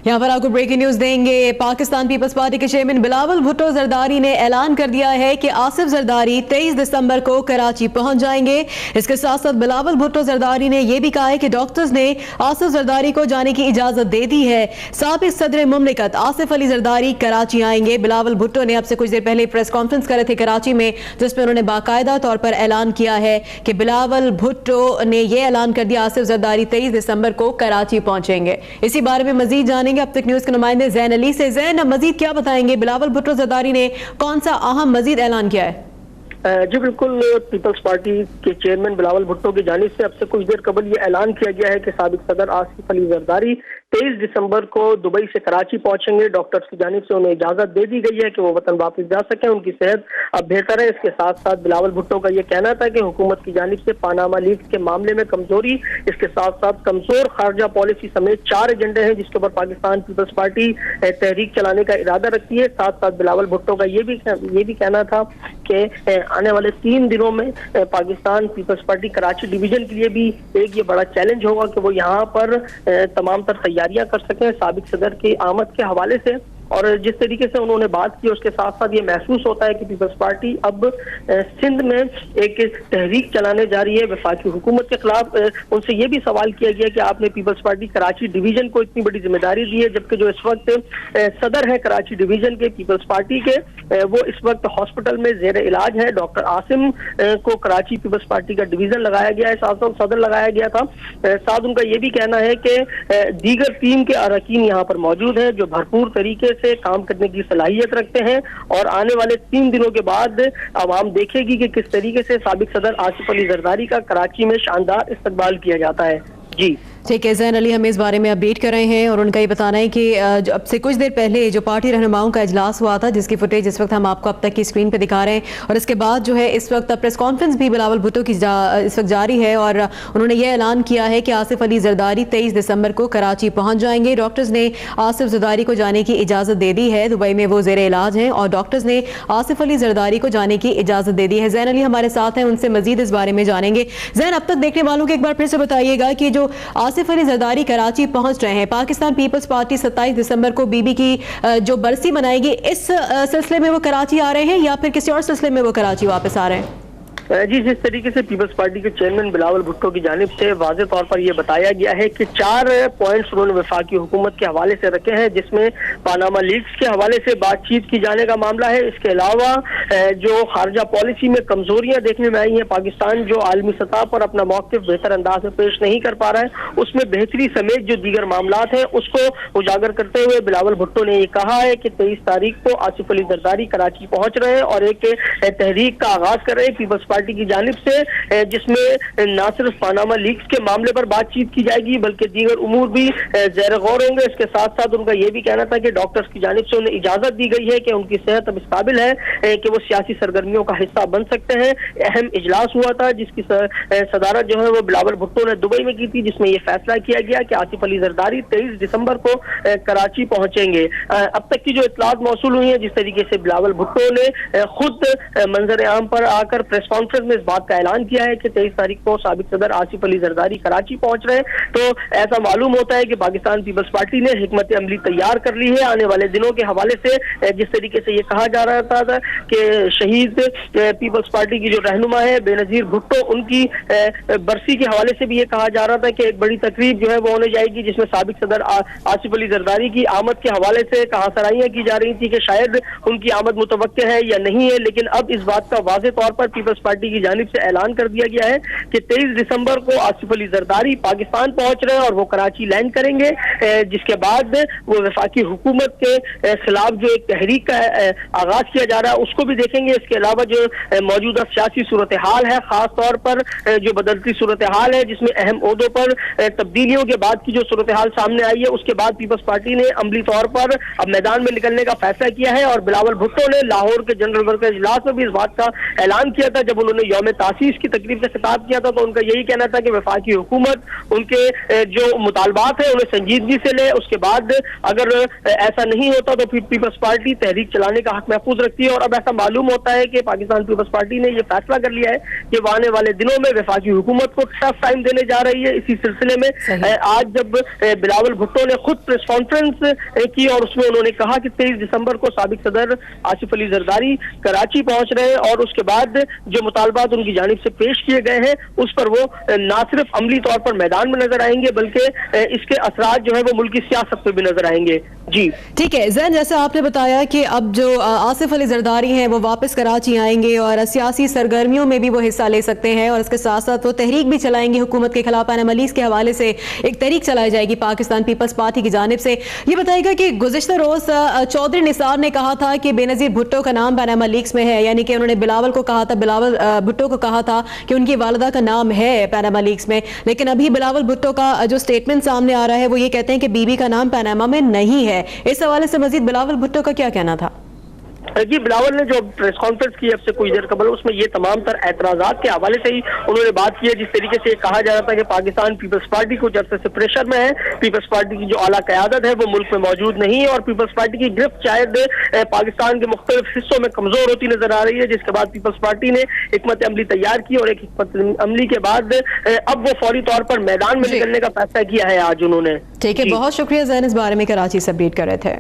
यहाँ पर आपको ब्रेकिंग न्यूज देंगे। पाकिस्तान पीपल्स पार्टी के चेयरमैन बिलावल भुट्टो जरदारी ने ऐलान कर दिया है कि आसिफ जरदारी 23 दिसंबर को कराची पहुंच जाएंगे। इसके साथ साथ बिलावल भुट्टो जरदारी ने यह भी कहा है कि डॉक्टर्स ने आसिफ जरदारी को जाने की इजाजत दे दी है। साबिक सदर मुमलिकत आसिफ अली जरदारी कराची आएंगे। बिलावल भुट्टो ने अब से कुछ देर पहले प्रेस कॉन्फ्रेंस करे थे कराची में, जिसमें उन्होंने बाकायदा तौर पर ऐलान किया है कि बिलावल भुट्टो ने यह ऐलान कर दिया आसिफ जरदारी 23 दिसंबर को कराची पहुंचेंगे। इसी बारे में मजीद जानेंगे अब तक न्यूज के नुमाइंदे जैन अली से। जैन, मजीद क्या बताएंगे, बिलावल भुट्टो जरदारी ने कौन सा अहम मजीद ऐलान किया है? जी बिल्कुल, पीपल्स पार्टी के चेयरमैन बिलावल भुट्टो की जानिब से अब से कुछ देर कबल ये ऐलान किया गया है कि साबिक सदर आसिफ अली जरदारी 23 दिसंबर को दुबई से कराची पहुंचेंगे। डॉक्टर्स की जानिब से उन्हें इजाजत दे दी गई है कि वो वतन वापस जा सकें, उनकी सेहत अब बेहतर है। इसके साथ साथ बिलावल भुट्टो का ये कहना था कि हुकूमत की जानिब से पानामा लीक्स के मामले में कमजोरी, इसके साथ साथ कमजोर खारजा पॉलिसी समेत 4 एजेंडे हैं जिसके ऊपर पाकिस्तान पीपल्स पार्टी तहरीक चलाने का इरादा रखती है। साथ साथ बिलावल भुट्टो का ये भी कहना था कि आने वाले 3 दिनों में Pakistan People's Party Karachi division के लिए भी एक ये बड़ा चैलेंज होगा कि वो यहाँ पर तमाम तर तैयारियां कर सकें साबिक सदर की आमद के हवाले से। और जिस तरीके से उन्होंने बात की उसके साथ साथ ये महसूस होता है कि पीपल्स पार्टी अब सिंध में एक तहरीक चलाने जा रही है वफाकी हुकूमत के खिलाफ। उनसे ये भी सवाल किया गया कि आपने पीपल्स पार्टी कराची डिवीजन को इतनी बड़ी जिम्मेदारी दी है, जबकि जो इस वक्त सदर है कराची डिवीजन के पीपल्स पार्टी के, वो इस वक्त हॉस्पिटल में जेर इलाज है। डॉक्टर आसिम को कराची पीपल्स पार्टी का डिवीजन लगाया गया है, साथ सदर लगाया गया था। साथ उनका ये भी कहना है कि दीगर टीम के अरकान यहाँ पर मौजूद है जो भरपूर तरीके से काम करने की सलाहियत रखते हैं और आने वाले 3 दिनों के बाद आवाम देखेगी कि किस तरीके से साबिक सदर आसिफ अली जरदारी का कराची में शानदार इस्तकबाल किया जाता है। जी ठीक है, जैन अली हमें इस बारे में अपडेट कर रहे हैं और उनका ये बताना है कि अब से कुछ देर पहले जो पार्टी रहनुमाओं का इजलास हुआ था जिसकी फुटेज इस वक्त हम आपको अब तक की स्क्रीन पे दिखा रहे हैं, और इसके बाद जो है इस वक्त प्रेस कॉन्फ्रेंस भी बिलावल भुट्टो की इस वक्त जारी है और उन्होंने ये ऐलान किया है कि आसिफ अली जरदारी 23 दिसंबर को कराची पहुंच जाएंगे। डॉक्टर्स ने आसिफ जरदारी को जाने की इजाज़त दे दी है, दुबई में वो जेर इलाज हैं और डॉक्टर्स ने आसिफ अली जरदारी को जाने की इजाज़त दे दी है। जैन अली हमारे साथ हैं, उनसे मजीद इस बारे में जानेंगे। जैन, अब तक देखने वालों को एक बार फिर से बताइएगा कि जो आसिफ अली जरदारी कराची पहुंच रहे हैं, पाकिस्तान पीपल्स पार्टी 27 दिसंबर को बीबी की जो बरसी मनाएगी, इस सिलसिले में वो कराची आ रहे हैं या फिर किसी और सिलसिले में वो कराची वापस आ रहे हैं? जी, जिस तरीके से पीपल्स पार्टी के चेयरमैन बिलावल भुट्टो की जानिब से वाज़े तौर पर यह बताया गया है कि 4 पॉइंट्स उन्होंने वफाकी हुकूमत के हवाले से रखे हैं, जिसमें पानामा लीक्स के हवाले से बातचीत की जाने का मामला है। इसके अलावा जो खारजा पॉलिसी में कमजोरियां देखने में आई हैं, पाकिस्तान जो आलमी सतह पर अपना मौक़िफ़ बेहतर अंदाज में पेश नहीं कर पा रहा है, उसमें बेहतरी समेत जो दीगर मामलात हैं उसको उजागर करते हुए बिलावल भुट्टो ने यह कहा है कि 23 तारीख को आसिफ अली जरदारी कराची पहुंच रहे हैं और एक तहरीक का आगाज कर रहे हैं पीपल्स पार्टी की जानिब से, जिसमें न सिर्फ पानामा लीक्स के मामले पर बातचीत की जाएगी बल्कि दीगर उमूर भी ज़ेर गौर होंगे। इसके साथ साथ उनका यह भी कहना था कि डॉक्टर्स की जानिब से उन्हें इजाजत दी गई है कि उनकी सेहत अब इस काबिल है कि वो सियासी सरगर्मियों का हिस्सा बन सकते हैं। अहम इजलास हुआ था जिसकी सदारत जो है वो बिलावल भुट्टो ने दुबई में की थी, जिसमें यह फैसला किया गया कि आसिफ अली जरदारी 23 दिसंबर को कराची पहुंचेंगे। अब तक की जो इतलात मौसूल हुई है, जिस तरीके से बिलावल भुट्टो ने खुद मंजर आम पर आकर प्रेस कॉन्फ्रेंस में इस बात का ऐलान किया है कि 23 तारीख को साबिक सदर आसिफ अली जरदारी कराची पहुंच रहे हैं, तो ऐसा मालूम होता है कि पाकिस्तान पीपल्स पार्टी ने हिकमत अमली तैयार कर ली है आने वाले दिनों के हवाले से। जिस तरीके से ये कहा जा रहा था कि शहीद पीपल्स पार्टी की जो रहनुमा है बेनजीर भुट्टो, उनकी बरसी के हवाले से भी ये कहा जा रहा था कि एक बड़ी तकरीब जो है वो होने जाएगी जिसमें साबिक सदर आसिफ अली जरदारी की आमद के हवाले से कहा सराहियां की जा रही थी कि शायद उनकी आमद मुतवक्के है या नहीं है, लेकिन अब इस बात का वाज़े तौर पर पीपल्स पार्टी की जानिब से ऐलान कर दिया गया है कि 23 दिसंबर को आसिफ अली जरदारी पाकिस्तान पहुंच रहे हैं और वो कराची लैंड करेंगे, जिसके बाद वो वफाकी हुकूमत के खिलाफ जो एक तहरीक का आगाज किया जा रहा है उसको भी देखेंगे। इसके अलावा जो मौजूदा सियासी सूरत हाल है, खास तौर पर जो बदलती सूरत हाल है जिसमें अहम ओहदों पर तब्दीलियों के बाद की जो सूरत हाल सामने आई है, उसके बाद पीपल्स पार्टी ने अमली तौर पर अब मैदान में निकलने का फैसला किया है। और बिलावल भुट्टो ने लाहौर के जनरल वर्कर इजलास में भी इस बात का ऐलान किया था जब उन्होंने यौम तासीस की तकरीब से खिताब किया था, तो उनका यही कहना था कि वफाकी हुकूमत उनके जो मुतालबात है उन्हें संजीदगी से ले, उसके बाद अगर ऐसा नहीं होता तो फिर पीपल्स पार्टी तहरीक चलाने का हक महफूज रखती है। और अब ऐसा मालूम होता है कि पाकिस्तान पीपल्स पार्टी ने यह फैसला कर लिया है कि वो आने वाले दिनों में वफाकी हुकूमत को टफ टाइम देने जा रही है। इसी सिलसिले में आज जब बिलावल भुट्टो ने खुद प्रेस कॉन्फ्रेंस की और उसमें उन्होंने कहा कि 23 दिसंबर को साबिक सदर आसिफ अली जरदारी कराची पहुंच रहे हैं और उसके बाद जो मुतालबात उनकी जानिब से पेश किए गए हैं उस पर वो ना सिर्फ अमली तौर पर मैदान में नजर आएंगे बल्कि इसके असरात जो है वो मुल्की सियासत पे भी नजर आएंगे। जी ठीक है ज़ैन, जैसे आपने बताया कि अब जो आसिफ अली जरदारी हैं वो वापस कराची आएंगे और सियासी सरगर्मियों में भी वो हिस्सा ले सकते हैं और इसके साथ साथ वो तहरीक भी चलाएंगे हुकूमत के खिलाफ। पैनामा लीक्स के हवाले से एक तहरीक चलाई जाएगी पाकिस्तान पीपल्स पार्टी की जानिब से। ये बताएगा कि गुज़िश्ता रोज चौधरी निसार ने कहा था कि बेनज़ीर भुट्टो का नाम पैनामा लीक्स में है, यानी कि उन्होंने बिलावल को कहा था, बिलावल भुट्टो को कहा था कि उनकी वालिदा का नाम है पैनामा लीक्स में। लेकिन अभी बिलावल भुट्टो का जो स्टेटमेंट सामने आ रहा है वो ये कहते हैं कि बीबी का नाम पैनामा में नहीं है। इस हवाले से मजीद बिलावल भुट्टो का क्या कहना था? जी, बिलावल ने जो प्रेस कॉन्फ्रेंस की अब से कुछ देर कबल उसमें ये तमाम तर एतराजात के हवाले से ही उन्होंने बात की है। जिस तरीके से कहा जा रहा था कि पाकिस्तान पीपल्स पार्टी कुछ अरसे से प्रेशर में है, पीपल्स पार्टी की जो आला क़यादत है वो मुल्क में मौजूद नहीं है और पीपल्स पार्टी की गिरफ्त शायद पाकिस्तान के मुख्तलिफ हिस्सों में कमजोर होती नजर आ रही है, जिसके बाद पीपल्स पार्टी ने हिकमत अमली तैयार की और एक हिकमत अमली के बाद अब वो फौरी तौर पर मैदान में निकलने का फैसला किया है आज उन्होंने। ठीक है, बहुत शुक्रिया ज़ैन, इस बारे में कराची से अपडेट कर रहे थे।